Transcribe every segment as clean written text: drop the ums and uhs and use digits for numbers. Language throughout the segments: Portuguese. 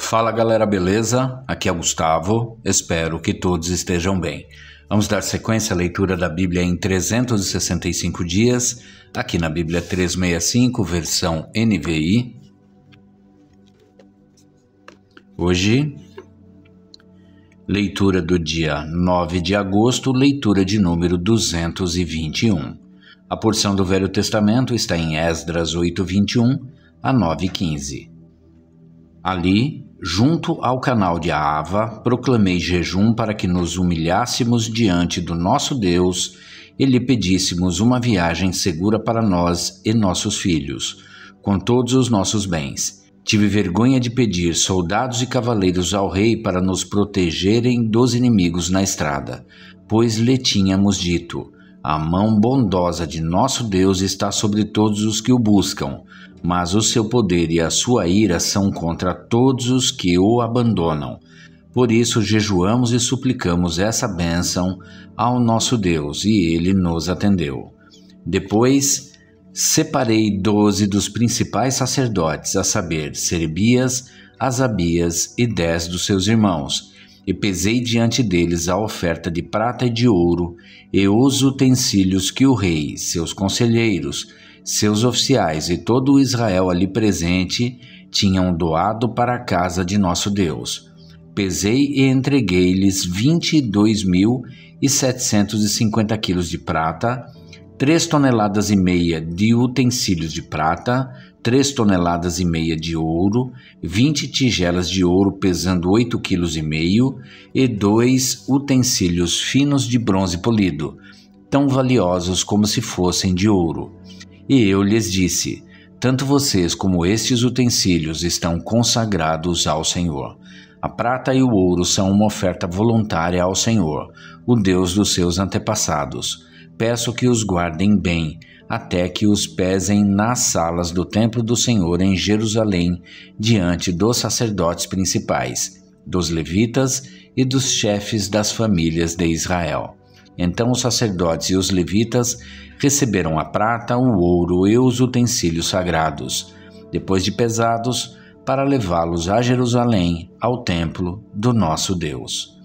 Fala galera, beleza? Aqui é Gustavo, espero que todos estejam bem. Vamos dar sequência à leitura da Bíblia em 365 dias, aqui na Bíblia 365, versão NVI. Hoje, leitura do dia 9 de agosto, leitura de número 221. A porção do Velho Testamento está em Esdras 8:21 a 9:15. Ali, junto ao canal de Ahava, proclamei jejum para que nos humilhássemos diante do nosso Deus e lhe pedíssemos uma viagem segura para nós e nossos filhos, com todos os nossos bens. Tive vergonha de pedir soldados e cavaleiros ao rei para nos protegerem dos inimigos na estrada, pois lhe tínhamos dito: a mão bondosa de nosso Deus está sobre todos os que o buscam, mas o seu poder e a sua ira são contra todos os que o abandonam. Por isso jejuamos e suplicamos essa bênção ao nosso Deus, e ele nos atendeu. Depois separei 12 dos principais sacerdotes, a saber, Serebias, Asabias e 10 dos seus irmãos, e pesei diante deles a oferta de prata e de ouro e os utensílios que o rei, seus conselheiros, seus oficiais e todo o Israel ali presente tinham doado para a casa de nosso Deus. Pesei e entreguei-lhes 22.750 quilos de prata, 3,5 toneladas de utensílios de prata, 3,5 toneladas de ouro, 20 tigelas de ouro pesando 8,5 quilos e 2 utensílios finos de bronze polido, tão valiosos como se fossem de ouro. E eu lhes disse: tanto vocês como estes utensílios estão consagrados ao Senhor. A prata e o ouro são uma oferta voluntária ao Senhor, o Deus dos seus antepassados. Peço que os guardem bem, até que os pesem nas salas do templo do Senhor em Jerusalém, diante dos sacerdotes principais, dos levitas e dos chefes das famílias de Israel. Então os sacerdotes e os levitas receberam a prata, o ouro e os utensílios sagrados, depois de pesados, para levá-los a Jerusalém, ao templo do nosso Deus.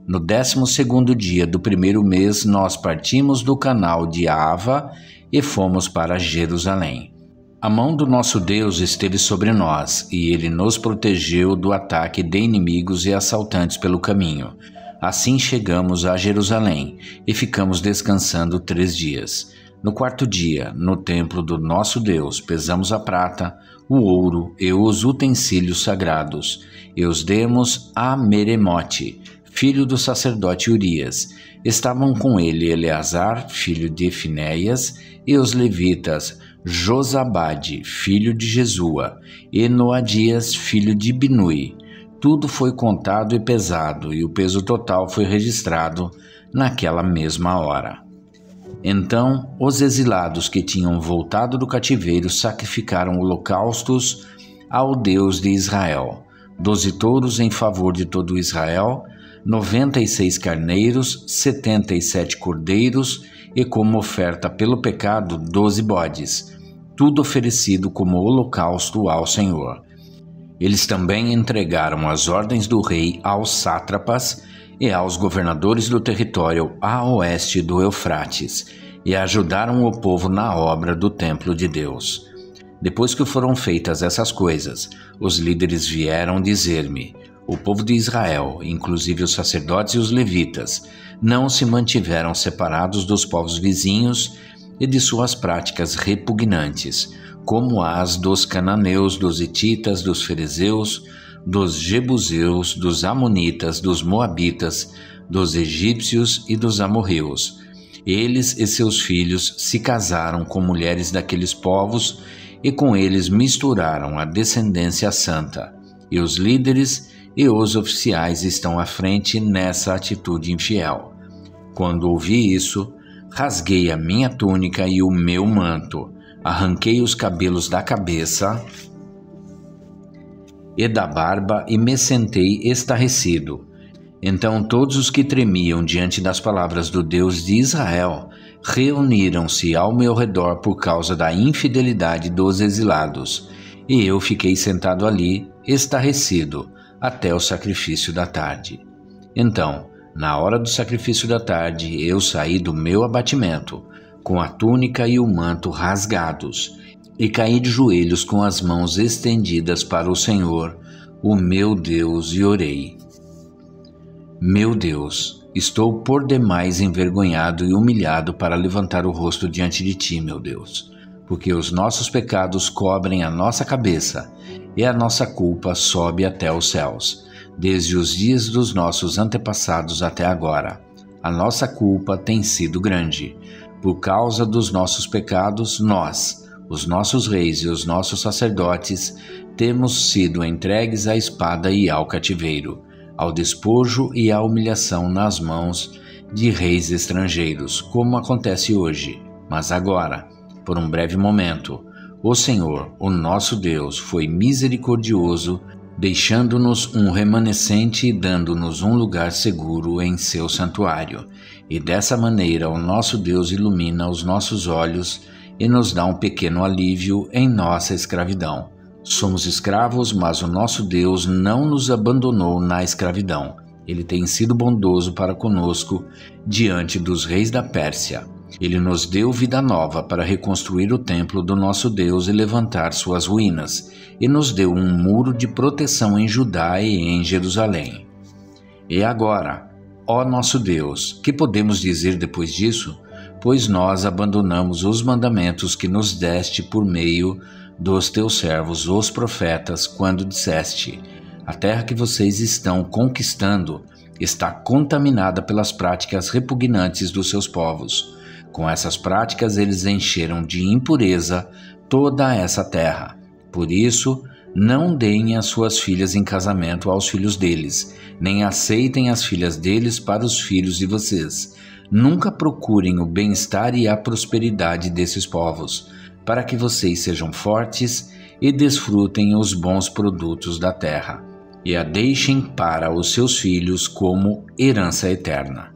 No 12º dia do primeiro mês, nós partimos do canal de Ahava e fomos para Jerusalém. A mão do nosso Deus esteve sobre nós, e ele nos protegeu do ataque de inimigos e assaltantes pelo caminho. Assim chegamos a Jerusalém e ficamos descansando 3 dias. No 4º dia, no templo do nosso Deus, pesamos a prata, o ouro e os utensílios sagrados, e os demos a Meremote, filho do sacerdote Urias. Estavam com ele Eleazar, filho de Finéias, e os levitas Josabade, filho de Jesua, e Noadias, filho de Binui. Tudo foi contado e pesado, e o peso total foi registrado naquela mesma hora. Então, os exilados que tinham voltado do cativeiro sacrificaram holocaustos ao Deus de Israel: 12 touros em favor de todo Israel, 96 carneiros, 77 cordeiros e, como oferta pelo pecado, 12 bodes, tudo oferecido como holocausto ao Senhor. Eles também entregaram as ordens do rei aos sátrapas e aos governadores do território a oeste do Eufrates, e ajudaram o povo na obra do templo de Deus. Depois que foram feitas essas coisas, os líderes vieram dizer-me: o povo de Israel, inclusive os sacerdotes e os levitas, não se mantiveram separados dos povos vizinhos e de suas práticas repugnantes, como as dos cananeus, dos hititas, dos ferezeus, dos jebuseus, dos amonitas, dos moabitas, dos egípcios e dos amorreus. Eles e seus filhos se casaram com mulheres daqueles povos e com eles misturaram a descendência santa. E os líderes e os oficiais estão à frente nessa atitude infiel. Quando ouvi isso, rasguei a minha túnica e o meu manto, arranquei os cabelos da cabeça e da barba e me sentei estarrecido. Então todos os que tremiam diante das palavras do Deus de Israel reuniram-se ao meu redor por causa da infidelidade dos exilados, e eu fiquei sentado ali, estarrecido, até o sacrifício da tarde. Então, na hora do sacrifício da tarde, eu saí do meu abatimento, com a túnica e o manto rasgados, e caí de joelhos com as mãos estendidas para o Senhor, o meu Deus, e orei. Meu Deus, estou por demais envergonhado e humilhado para levantar o rosto diante de ti, meu Deus, porque os nossos pecados cobrem a nossa cabeça e a nossa culpa sobe até os céus, desde os dias dos nossos antepassados até agora. A nossa culpa tem sido grande. Por causa dos nossos pecados, nós, os nossos reis e os nossos sacerdotes, temos sido entregues à espada e ao cativeiro, ao despojo e à humilhação nas mãos de reis estrangeiros, como acontece hoje. Mas agora, por um breve momento, o Senhor, o nosso Deus, foi misericordioso, deixando-nos um remanescente e dando-nos um lugar seguro em seu santuário. E dessa maneira o nosso Deus ilumina os nossos olhos e nos dá um pequeno alívio em nossa escravidão. Somos escravos, mas o nosso Deus não nos abandonou na escravidão. Ele tem sido bondoso para conosco diante dos reis da Pérsia. Ele nos deu vida nova para reconstruir o templo do nosso Deus e levantar suas ruínas, e nos deu um muro de proteção em Judá e em Jerusalém. E agora, ó nosso Deus, que podemos dizer depois disso? Pois nós abandonamos os mandamentos que nos deste por meio dos teus servos, os profetas, quando disseste: a terra que vocês estão conquistando está contaminada pelas práticas repugnantes dos seus povos. Com essas práticas, eles encheram de impureza toda essa terra. Por isso, não deem as suas filhas em casamento aos filhos deles, nem aceitem as filhas deles para os filhos de vocês. Nunca procurem o bem-estar e a prosperidade desses povos, para que vocês sejam fortes e desfrutem os bons produtos da terra, e a deixem para os seus filhos como herança eterna.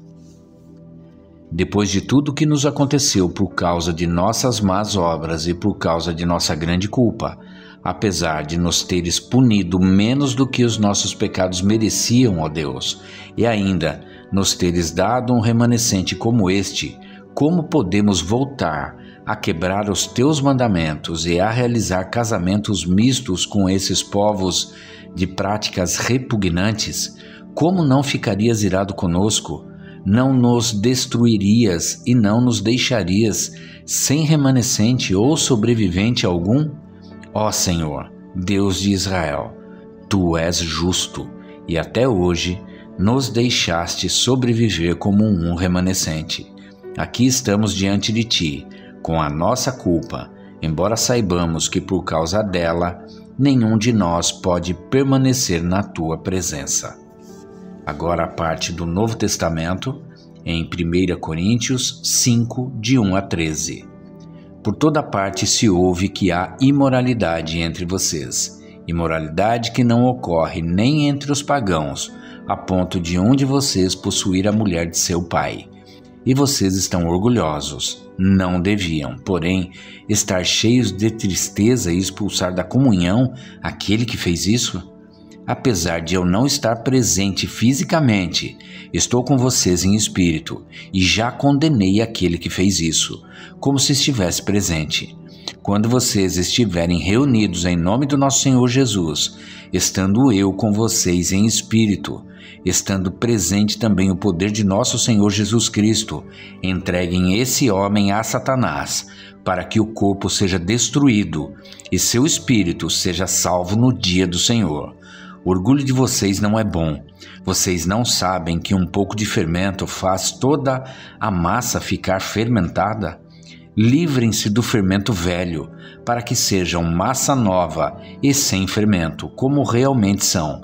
Depois de tudo que nos aconteceu por causa de nossas más obras e por causa de nossa grande culpa, apesar de nos teres punido menos do que os nossos pecados mereciam, ó Deus, e ainda nos teres dado um remanescente como este, como podemos voltar a quebrar os teus mandamentos e a realizar casamentos mistos com esses povos de práticas repugnantes? Como não ficarias irado conosco? Não nos destruirias e não nos deixarias sem remanescente ou sobrevivente algum? Ó Senhor, Deus de Israel, Tu és justo e até hoje nos deixaste sobreviver como um remanescente. Aqui estamos diante de Ti, com a nossa culpa, embora saibamos que por causa dela, nenhum de nós pode permanecer na Tua presença. Agora a parte do Novo Testamento, em 1 Coríntios 5, de 1 a 13. Por toda parte se ouve que há imoralidade entre vocês, imoralidade que não ocorre nem entre os pagãos, a ponto de um de vocês possuir a mulher de seu pai. E vocês estão orgulhosos. Não deviam, porém, estar cheios de tristeza e expulsar da comunhão aquele que fez isso? Apesar de eu não estar presente fisicamente, estou com vocês em espírito e já condenei aquele que fez isso, como se estivesse presente. Quando vocês estiverem reunidos em nome do nosso Senhor Jesus, estando eu com vocês em espírito, estando presente também o poder de nosso Senhor Jesus Cristo, entreguem esse homem a Satanás, para que o corpo seja destruído e seu espírito seja salvo no dia do Senhor. O orgulho de vocês não é bom. Vocês não sabem que um pouco de fermento faz toda a massa ficar fermentada? Livrem-se do fermento velho, para que sejam massa nova e sem fermento, como realmente são.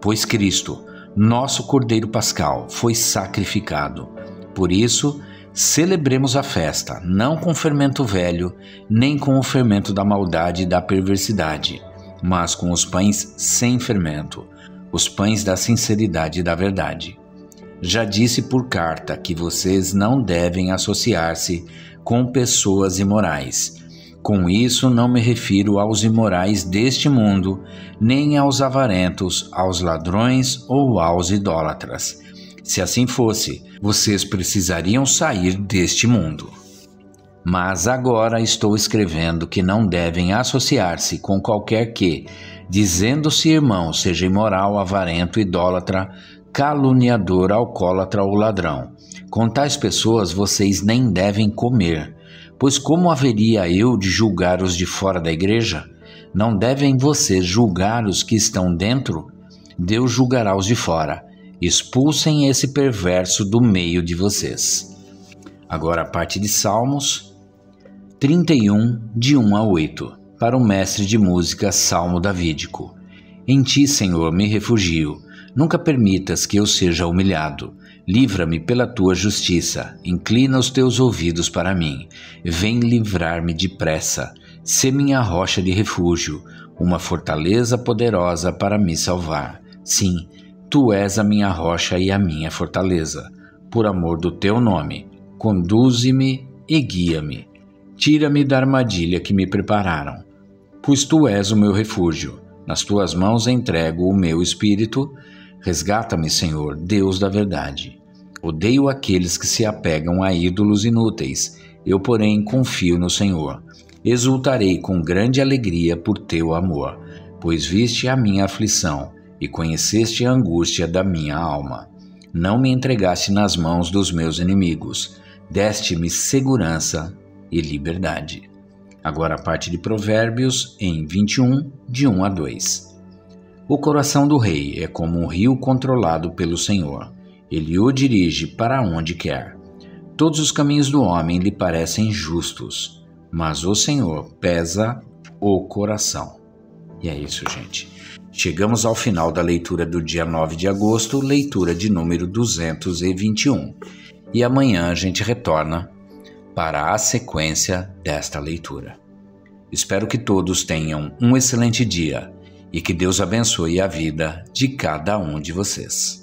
Pois Cristo, nosso Cordeiro Pascal, foi sacrificado. Por isso, celebremos a festa, não com fermento velho, nem com o fermento da maldade e da perversidade, mas com os pães sem fermento, os pães da sinceridade e da verdade. Já disse por carta que vocês não devem associar-se com pessoas imorais, Com isso não me refiro aos imorais deste mundo, nem aos avarentos, aos ladrões ou aos idólatras. Se assim fosse, vocês precisariam sair deste mundo. Mas agora estou escrevendo que não devem associar-se com qualquer que, dizendo-se irmão, seja imoral, avarento, idólatra, caluniador, alcoólatra ou ladrão. Com tais pessoas vocês nem devem comer, pois como haveria eu de julgar os de fora da igreja? Não devem vocês julgar os que estão dentro? Deus julgará os de fora. Expulsem esse perverso do meio de vocês. Agora a parte de Salmos 31, de 1 a 8, para o mestre de música Salmo Davídico. Em ti, Senhor, me refugio. Nunca permitas que eu seja humilhado. Livra-me pela tua justiça. Inclina os teus ouvidos para mim. Vem livrar-me depressa. Sê minha rocha de refúgio, uma fortaleza poderosa para me salvar. Sim, tu és a minha rocha e a minha fortaleza. Por amor do teu nome, conduze-me e guia-me. Tira-me da armadilha que me prepararam, pois tu és o meu refúgio. Nas tuas mãos entrego o meu espírito. Resgata-me, Senhor, Deus da verdade. Odeio aqueles que se apegam a ídolos inúteis. Eu, porém, confio no Senhor. Exultarei com grande alegria por teu amor, pois viste a minha aflição e conheceste a angústia da minha alma. Não me entregaste nas mãos dos meus inimigos. Deste-me segurança e liberdade. Agora a parte de Provérbios em 21, de 1 a 2. O coração do rei é como um rio controlado pelo Senhor. Ele o dirige para onde quer. Todos os caminhos do homem lhe parecem justos, mas o Senhor pesa o coração. E é isso, gente. Chegamos ao final da leitura do dia 9 de agosto, leitura de número 221. E amanhã a gente retorna para a sequência desta leitura. Espero que todos tenham um excelente dia e que Deus abençoe a vida de cada um de vocês.